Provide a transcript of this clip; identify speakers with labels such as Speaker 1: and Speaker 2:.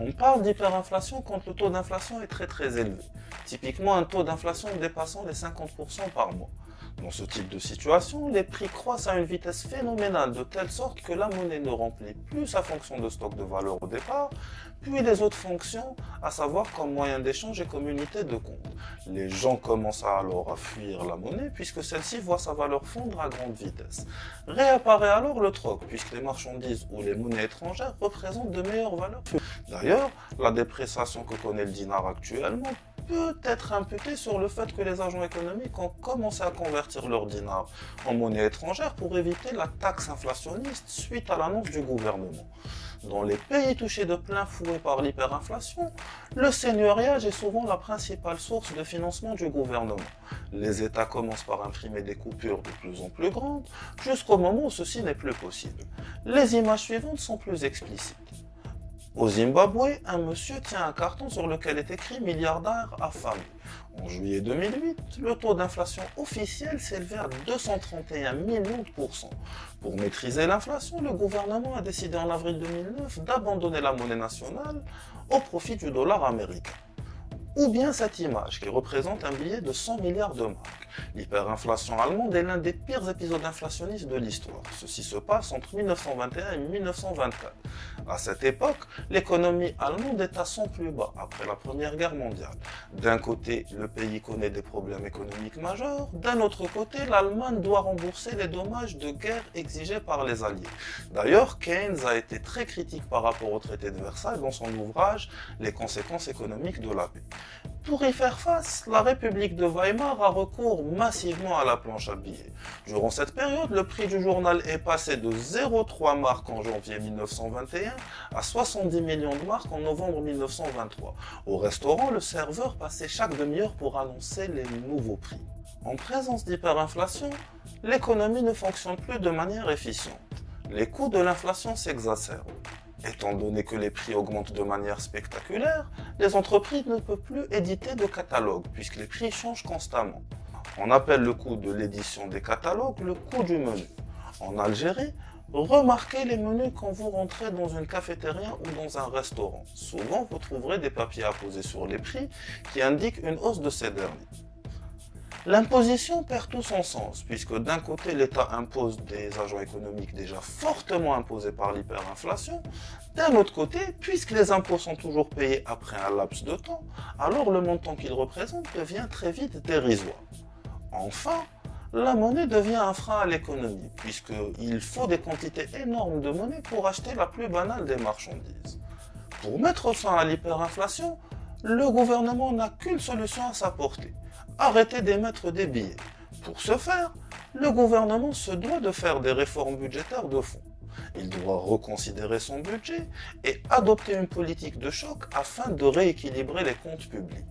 Speaker 1: On parle d'hyperinflation quand le taux d'inflation est très élevé. Typiquement un taux d'inflation dépassant les 50% par mois. Dans ce type de situation, les prix croissent à une vitesse phénoménale de telle sorte que la monnaie ne remplit plus sa fonction de stock de valeur au départ, puis les autres fonctions, à savoir comme moyen d'échange et comme unité de compte. Les gens commencent alors à fuir la monnaie puisque celle-ci voit sa valeur fondre à grande vitesse. Réapparaît alors le troc puisque les marchandises ou les monnaies étrangères représentent de meilleures valeurs. D'ailleurs, la dépréciation que connaît le dinar actuellement peut être imputée sur le fait que les agents économiques ont commencé à convertir leur dinar en monnaie étrangère pour éviter la taxe inflationniste suite à l'annonce du gouvernement. Dans les pays touchés de plein fouet par l'hyperinflation, le seigneuriage est souvent la principale source de financement du gouvernement. Les États commencent par imprimer des coupures de plus en plus grandes, jusqu'au moment où ceci n'est plus possible. Les images suivantes sont plus explicites. Au Zimbabwe, un monsieur tient un carton sur lequel est écrit « milliardaire affamé ». En juillet 2008, le taux d'inflation officiel s'élevait à 231 millions de pourcents. Pour maîtriser l'inflation, le gouvernement a décidé en avril 2009 d'abandonner la monnaie nationale au profit du dollar américain. Ou bien cette image qui représente un billet de 100 milliards de marques. L'hyperinflation allemande est l'un des pires épisodes inflationnistes de l'histoire. Ceci se passe entre 1921 et 1924. À cette époque, l'économie allemande est à son plus bas après la Première Guerre mondiale. D'un côté, le pays connaît des problèmes économiques majeurs. D'un autre côté, l'Allemagne doit rembourser les dommages de guerre exigés par les Alliés. D'ailleurs, Keynes a été très critique par rapport au traité de Versailles dans son ouvrage « Les conséquences économiques de la paix ». Pour y faire face, la République de Weimar a recours massivement à la planche à billets. Durant cette période, le prix du journal est passé de 0,3 marques en janvier 1921 à 70 millions de marques en novembre 1923. Au restaurant, le serveur passait chaque demi-heure pour annoncer les nouveaux prix. En présence d'hyperinflation, l'économie ne fonctionne plus de manière efficiente. Les coûts de l'inflation s'exacerbent. Étant donné que les prix augmentent de manière spectaculaire, les entreprises ne peuvent plus éditer de catalogues puisque les prix changent constamment. On appelle le coût de l'édition des catalogues le coût du menu. En Algérie, remarquez les menus quand vous rentrez dans une cafétéria ou dans un restaurant. Souvent, vous trouverez des papiers apposés sur les prix qui indiquent une hausse de ces derniers. L'imposition perd tout son sens, puisque d'un côté l'État impose des agents économiques déjà fortement imposés par l'hyperinflation, d'un autre côté, puisque les impôts sont toujours payés après un laps de temps, alors le montant qu'ils représentent devient très vite dérisoire. Enfin, la monnaie devient un frein à l'économie, puisqu'il faut des quantités énormes de monnaie pour acheter la plus banale des marchandises. Pour mettre fin à l'hyperinflation, le gouvernement n'a qu'une solution à sa portée. Arrêter d'émettre des billets. Pour ce faire, le gouvernement se doit de faire des réformes budgétaires de fond. Il doit reconsidérer son budget et adopter une politique de choc afin de rééquilibrer les comptes publics.